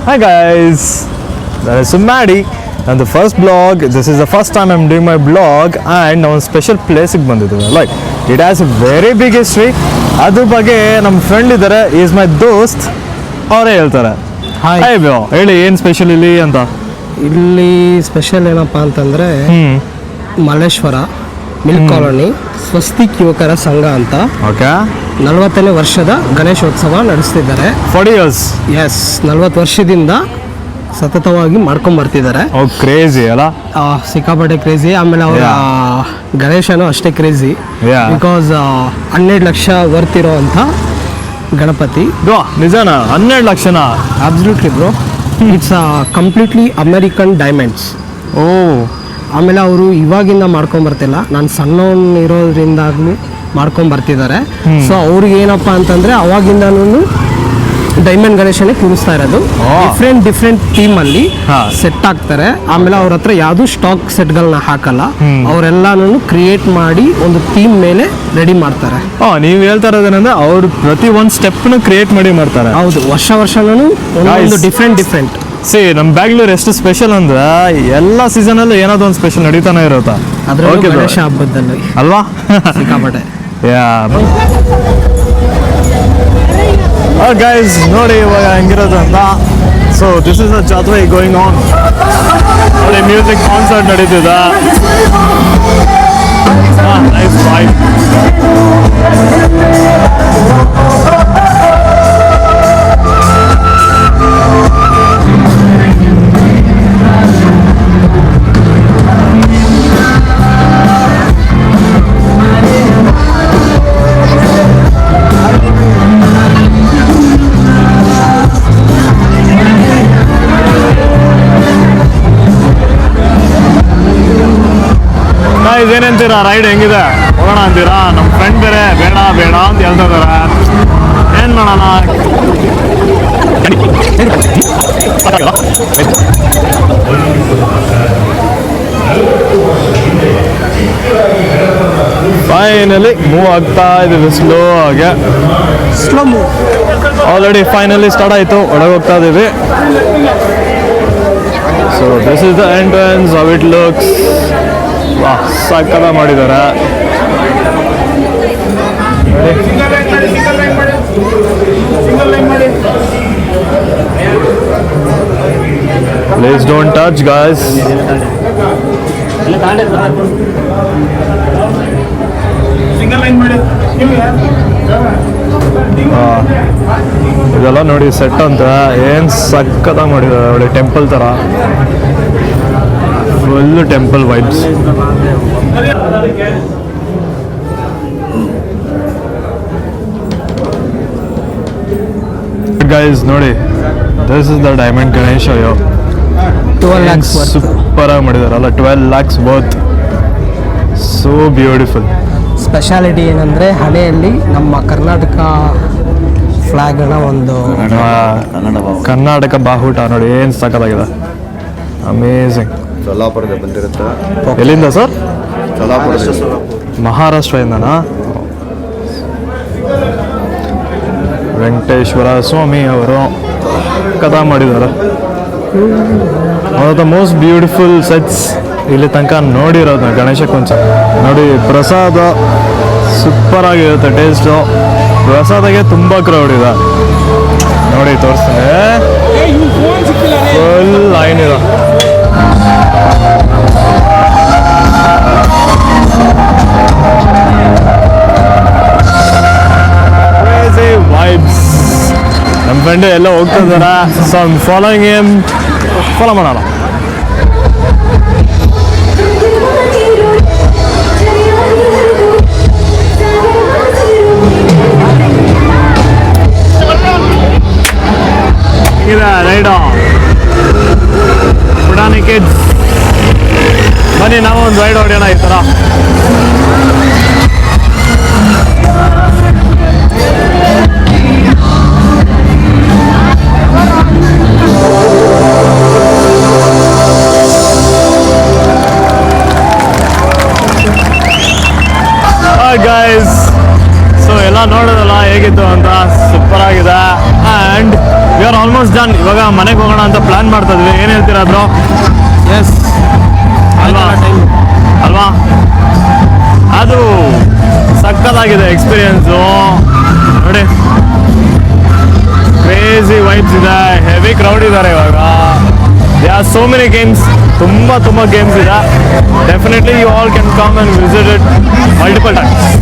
Hi guys, that is Summadi and the first blog. This is the first time I'm doing my blog and ನಾವು special ಪ್ಲೇಸಿಗೆ ಬಂದಿದ್ದೀವಿ. Like it has a very big history. ಅದ್ರ ಬಗ್ಗೆ ನಮ್ಮ friend ಇದ್ದಾರೆ, is my ದೋಸ್ತ್, ಅವರೇ ಹೇಳ್ತಾರೆ. ಹಾಯ್ ಬ್ರೋ, ಹೇಳಿ ಏನು ಸ್ಪೆಷಲ್ ಇಲ್ಲಿ ಅಂತ. ಇಲ್ಲಿ ಸ್ಪೆಷಲ್ ಏನಪ್ಪ ಅಂತಂದರೆ ಮಲ್ಲೇಶ್ವರ ಮಿಲ್ಕ್ ಕಾಲೋನಿ ಸ್ವಸ್ತಿಕ್ ಯುವಕರ ಸಂಘ ಅಂತ ಓಕೆ 40ನೇ ವರ್ಷದ ಗಣೇಶೋತ್ಸವ ನಡೆಸ್ತಿದ್ದಾರೆ. 40 years. ಎಸ್, 40 ವರ್ಷದಿಂದ ಸತತವಾಗಿ ಮಾಡ್ಕೊಂಡ್ ಬರ್ತಿದ್ದಾರೆ. ಕ್ರೇಜಿ ಅಲ್ಲ, ಸಿಕ್ಕಾಪಟ್ಟೆ ಕ್ರೇಜಿ. ಆಮೇಲೆ ಅವರ ಗಣೇಶನು ಅಷ್ಟೇ ಕ್ರೇಜಿ, ಬಿಕಾಸ್ 12 ಲಕ್ಷ ವರ್ತ್ ಇರೋ ಅಂತ ಗಣಪತಿ. ನಿಜನಾ? 12 ಲಕ್ಷನಾ? Absolutely bro, it's completely American diamonds. ಓ, ಆಮೇಲೆ ಅವರು ಇವಾಗಿಂದ ಮಾಡ್ಕೊಂಡ್ ಬರ್ತಿಲ್ಲ, ನಾನು ಸಣ್ಣವನ್ ಇರೋದ್ರಿಂದಾಗ್ಲಿ ಮಾಡ್ಕೊಂಡ್ ಬರ್ತಿದ್ದಾರೆ. ಸೊ ಅವ್ರಿಗೆ ಏನಪ್ಪಾ ಅಂತಂದ್ರೆ ಅವಾಗಿಂದನೂ ಡೈಮಂಡ್ ಗಣೇಶನೇ ಕೂರಿಸ್ತಾ ಇರೋದು. ಡಿಫ್ರೆಂಟ್ ಥೀಮ್ ಅಲ್ಲಿ ಸೆಟ್ ಆಗ್ತಾರೆ. ಆಮೇಲೆ ಅವ್ರ ಹತ್ರ ಯಾವ್ದು ಸ್ಟಾಕ್ ಸೆಟ್ಗಳನ್ನ ಹಾಕಲ್ಲ, ಅವರೆಲ್ಲಾನು ಕ್ರಿಯೇಟ್ ಮಾಡಿ ಒಂದು ಥೀಮ್ ಮೇಲೆ ರೆಡಿ ಮಾಡ್ತಾರೆ. ನೀವು ಹೇಳ್ತಾ ಇರೋದೇನಂದ್ರೆ ಅವ್ರು ಪ್ರತಿ ಒಂದು ಸ್ಟೆಪ್ನು ಕ್ರಿಯೇಟ್ ಮಾಡಿ ಮಾಡ್ತಾರೆ. ಹೌದು, ವರ್ಷನೂ ಒಂದು ಡಿಫ್ರೆಂಟ್. ನಮ್ಮ ಬ್ಯಾಂಗ್ಳೂರ್ ಎಷ್ಟು ಸ್ಪೆಷಲ್ ಅಂದ್ರೆ ಎಲ್ಲ ಸೀಸನ್ ಅಲ್ಲೂ ಏನಾದ್ರು ಒಂದು ಸ್ಪೆಷಲ್ ನಡೀತಾನೆ ಇರುತ್ತಾ ಗಣೇಶ ಹಬ್ಬದಲ್ಲಿ ಅಲ್ವಾ? ಸಿಕ್ಕಾಪಟ್ಟೆ. ಗೈಸ್ ನೋಡಿ ಇವಾಗ ಹೆಂಗಿರೋದು ಅಂತ. ಸೊ ದಿಸ್ ಇಸ್ ಅ ಜಾತ್ರೆ ಗೋಯಿಂಗ್ ಆನ್. ನೋಡಿ ಮ್ಯೂಸಿಕ್ ಕಾನ್ಸರ್ಟ್ ನಡೀತಿದೆ. Nice vibe. ಏನಂತೀರಾ, ರೈಡ್ ಹೆಂಗಿದೆ? ಹೋಗೋಣ ಅಂತೀರಾ? ನಮ್ಮ ಫ್ರೆಂಡ್ ಬೇರೆ ಬೇಡ ಅಂತ ಹೇಳ್ತಾ ಇದಾರೆ. ಏನ್ ಮಾಡೋಣ? ಫೈನಲಿ ಮೂವ್ ಆಗ್ತಾ ಇದೀವಿ ಸ್ಲೋ ಆಗಿ. ಆಲ್ರೆಡಿ ಫೈನಲಿ ಸ್ಟಾರ್ಟ್ ಆಯ್ತು, ಒಳಗೆ ಹೋಗ್ತಾ ಇದೀವಿ. So this is the entrance, how it looks. ಸಾಕದ ಮಾಡಿದ್ದಾರೆ. Please don't touch guys. ಇದೆಲ್ಲ ನೋಡಿ ಸೆಟ್ ಅಂತ ಏನ್ ಸಕ್ಕದ ಮಾಡಿದ್ದಾರೆ. ಒಳ್ಳೆ ಟೆಂಪಲ್ ತರ, ಫುಲ್ ಟೆಂಪಲ್ ವೈಬ್ಸ್. ಗೈಸ್ ನೋಡಿ, this is the diamond Ganesha. 12 lakhs super ಆಗಿ ಮಾಡಿದಾರಲ್ಲ, 12 lakhs worth. So beautiful. Speciality ಏನಂದ್ರೆ ಹಣೆಯಲ್ಲಿ ನಮ್ಮ ಕರ್ನಾಟಕ ಫ್ಲಾಗ್ನ ಒಂದು ಕರ್ನಾಟಕ ಬಾಹುಟ ನೋಡಿ, ಏನ್ ಸಕ್ಕತ್ತಾಗಿದೆ. ಅಮೇಝಿಂಗ್. ಸೊಲ್ಲಾಪುರದಿಂದ ಬಂದಿರುತ್ತೆ. ಎಲ್ಲಿಂದ ಸರ್? ಸೊಲ್ಲಾಪುರ, ಮಹಾರಾಷ್ಟ್ರದಿಂದನಾ? ವೆಂಕಟೇಶ್ವರ ಸ್ವಾಮಿ ಅವರು ಕಥಾ ಮಾಡಿದ್ದಾರೆ. One of the most beautiful sets ಇಲ್ಲಿ ತನಕ ನೋಡಿರೋದು ಗಣೇಶ ಕುಂಚ. ನೋಡಿ ಪ್ರಸಾದ ಸೂಪರ್ ಆಗಿರುತ್ತೆ ಟೇಸ್ಟು. ಪ್ರಸಾದಕ್ಕೆ ತುಂಬ ಕ್ರೌಡ್ ಇದೆ ನೋಡಿ, ತೋರಿಸ್ತೀನಿ. ಫುಲ್ ಲೈನ್ ಇದೆ. ವೈಬ್ಸ್. ನಮ್ಮ ಫ್ರೆಂಡ್ ಎಲ್ಲ ಹೋಗ್ತಾ ಇದಾರ. ಸೊ ಫಾಲೋಯಿಂಗ್ ಹಿಮ್, ಫಾಲೋ ಮಾಡೋಣ. ಇದೆ ರೈಡೋ ಪುಟಾಣಿ ಕಿಡ್ಸ್. ಬನ್ನಿ ನಾವು ಒಂದು ರೈಡ್ ಹೊಡೆಯೋಣ ಈ ಥರ. ಗೈಸ್, ಸೊ ಎಲ್ಲ ನೋಡೋದಲ್ಲ ಹೇಗಿತ್ತು ಅಂತ. ಸೂಪರ್ ಆಗಿದೆ. And we are almost done. ಇವಾಗ ಮನೆಗೆ ಹೋಗೋಣ ಅಂತ ಪ್ಲಾನ್ ಮಾಡ್ತಾ ಇದ್ವಿ. ಏನು ಹೇಳ್ತೀರಾ ಬ್ರೋ? ಎಸ್ ಅಲ್ವಾ ಅಲ್ವಾ ಅದು ಸಕ್ಕತ್ತಾಗಿದೆ ಎಕ್ಸ್ಪೀರಿಯನ್ಸು. ನೋಡಿ ಕ್ರೇಜಿ ವೈಬ್ಸ್ ಇದೆ, ಹೆವಿ ಕ್ರೌಡ್ ಇದ್ದಾರೆ ಇವಾಗ. They are so many games, ತುಂಬ ಗೇಮ್ಸ್ ಇದೆ. Definitely you all can come and visit it multiple times.